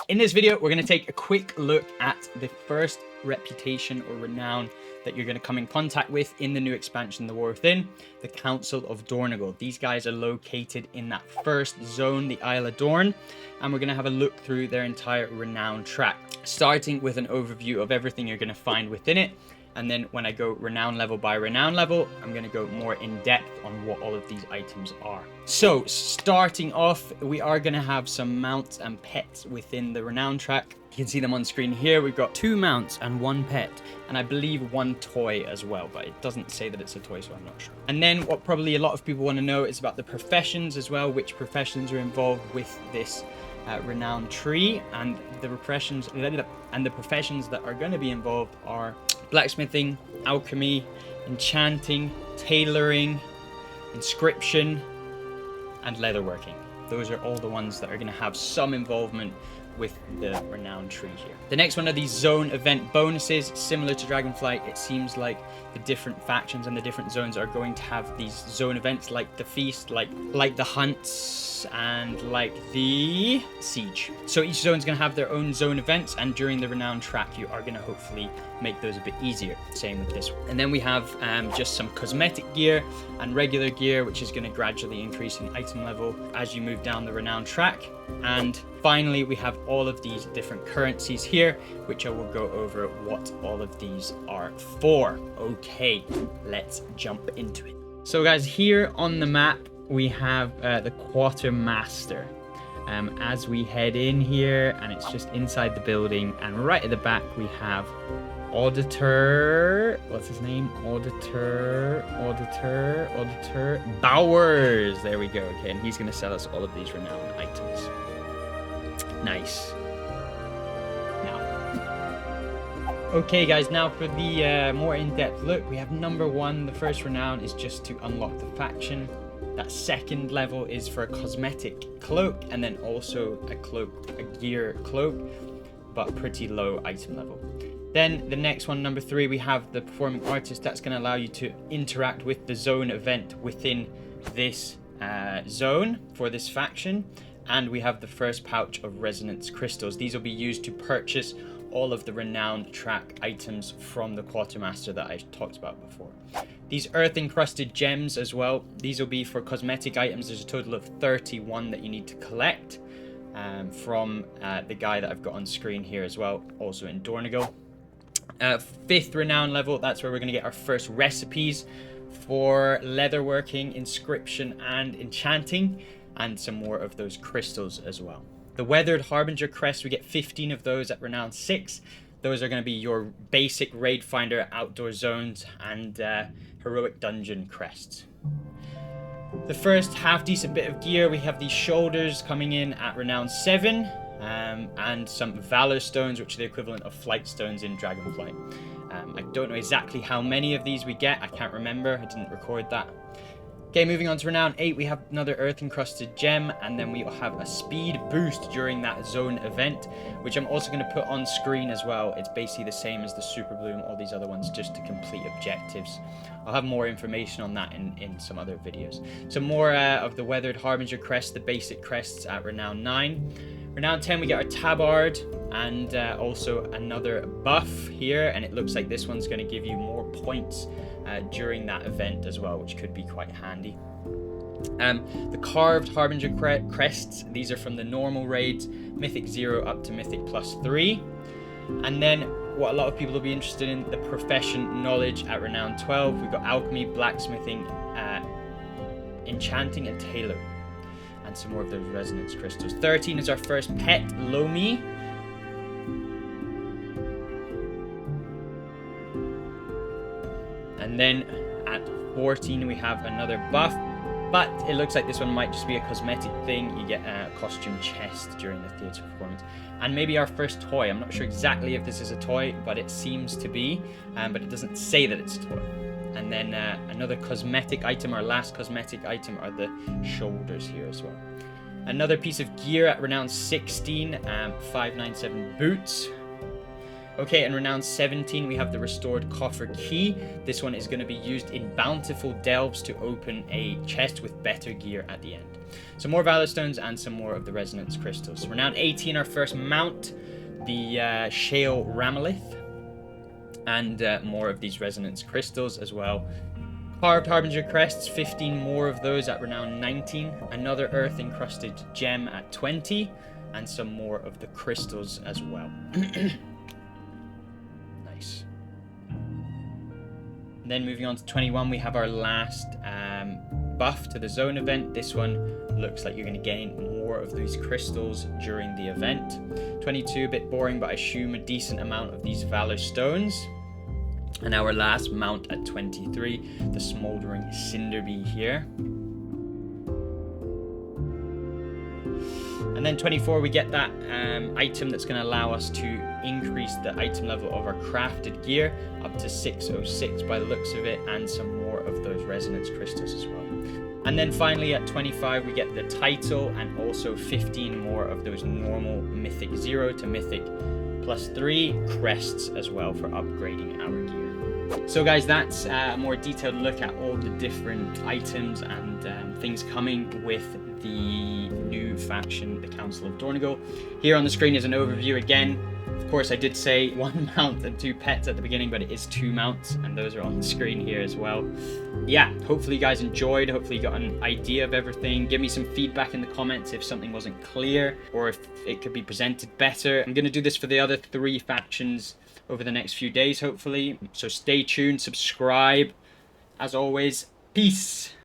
In this video, we're going to take a quick look at the first reputation or renown that you're going to come in contact with in the new expansion, The War Within, the Council of Dornogal. These guys are located in that first zone, the Isle of Dorn, and we're going to have a look through their entire Renown Track, starting with an overview of everything you're going to find within it. And then when I go renown level by renown level, I'm going to go more in depth on what all of these items are. So starting off, we are going to have some mounts and pets within the Renown Track. You can see them on screen here. We've got 2 mounts and 1 pet, and I believe 1 toy as well, but it doesn't say that it's a toy, so I'm not sure. And then what probably a lot of people want to know is about the professions as well, which professions are involved with this renown tree, and the professions that are going to be involved are blacksmithing, alchemy, enchanting, tailoring, inscription, and leatherworking. Those are all the ones that are going to have some involvement with the renown tree here. The next one are these zone event bonuses. Similar to Dragonflight, it seems like the different factions and the different zones are going to have these zone events, like the feast, like the hunts, and like the siege. So each zone is going to have their own zone events, and during the Renown Track you are going to hopefully make those a bit easier. Same with this one. And then we have just some cosmetic gear and regular gear, which is going to gradually increase in item level as you move down the Renown Track. And finally, we have all of these different currencies here, which I will go over what all of these are for. Okay, let's jump into it. So guys, here on the map, we have the Quartermaster. As we head in here, and it's just inside the building, and right at the back, we have Auditor, what's his name? Auditor Bowers. There we go. Okay, and he's going to sell us all of these renowned items. Nice. Okay guys, now for the more in-depth look, we have number 1, the first renown is just to unlock the faction. That second level is for a cosmetic cloak, and then also a gear cloak, but pretty low item level. Then the next one, number 3, we have the performing artist. That's going to allow you to interact with the zone event within this zone for this faction. And we have the first pouch of resonance crystals. These will be used to purchase all of the Renown Track items from the Quartermaster that I talked about before. These earth encrusted gems as well, these will be for cosmetic items. There's a total of 31 that you need to collect from the guy that I've got on screen here as well, also in Dornogal. 5th renown level, that's where we're going to get our first recipes for leatherworking, inscription, and enchanting, and some more of those crystals as well. The Weathered Harbinger crest, we get 15 of those at Renown 6. Those are going to be your basic Raid Finder, outdoor zones, and heroic dungeon crests. The first half-decent bit of gear, we have these shoulders coming in at Renown 7, and some Valor Stones, which are the equivalent of Flight Stones in Dragonflight. I don't know exactly how many of these we get, I can't remember, I didn't record that. Okay, moving on to Renown 8, we have another earth encrusted gem, and then we will have a speed boost during that zone event, which I'm also going to put on screen as well. It's basically the same as the Super Bloom, all these other ones, just to complete objectives. I'll have more information on that in some other videos. So more of the Weathered Harbinger crest, the basic crests at Renown 9. Renown 10, we get our Tabard, and also another buff here, and it looks like this one's going to give you more points during that event as well, which could be quite handy. The carved Harbinger crests, these are from the normal raids, Mythic 0 up to Mythic +3. And then what a lot of people will be interested in, the profession knowledge at Renown 12. We've got alchemy, blacksmithing, enchanting, and tailoring, and some more of those resonance crystals. 13 is our first pet, Lomi. And then at 14 we have another buff, but it looks like this one might just be a cosmetic thing. You get a costume chest during the theatre performance. And maybe our first toy. I'm not sure exactly if this is a toy, but it seems to be, but it doesn't say that it's a toy. And then another cosmetic item, our last cosmetic item, are the shoulders here as well. Another piece of gear at Renown 16, 597 boots. Okay, in Renown 17, we have the Restored Coffer Key. This one is going to be used in Bountiful Delves to open a chest with better gear at the end. Some more Valor Stones and some more of the Resonance Crystals. So Renown 18, our first mount, the Shale Ramelith. And more of these Resonance Crystals as well. Carved Harbinger Crests, 15 more of those at Renown 19. Another Earth Encrusted Gem at 20. And some more of the crystals as well. Nice. And then moving on to 21, we have our last buff to the zone event. This one looks like you're going to gain more of these crystals during the event. 22, a bit boring, but I assume a decent amount of these Valor Stones. And our last mount at 23, the Smoldering Cinderbee here. And then 24, we get that item that's going to allow us to increase the item level of our crafted gear up to 606 by the looks of it, and some more of those Resonance Crystals as well. And then finally at 25, we get the title and also 15 more of those normal Mythic 0 to Mythic +3 crests as well for upgrading our gear. So guys, that's a more detailed look at all the different items and things coming with the new faction, the Council of Dornogal. Here on the screen is an overview again. Of course, I did say 1 mount and 2 pets at the beginning, but it is 2 mounts, and those are on the screen here as well. Yeah, hopefully you guys enjoyed. Hopefully you got an idea of everything. Give me some feedback in the comments if something wasn't clear or if it could be presented better. I'm going to do this for the other 3 factions over the next few days, hopefully. So stay tuned, subscribe. As always, peace.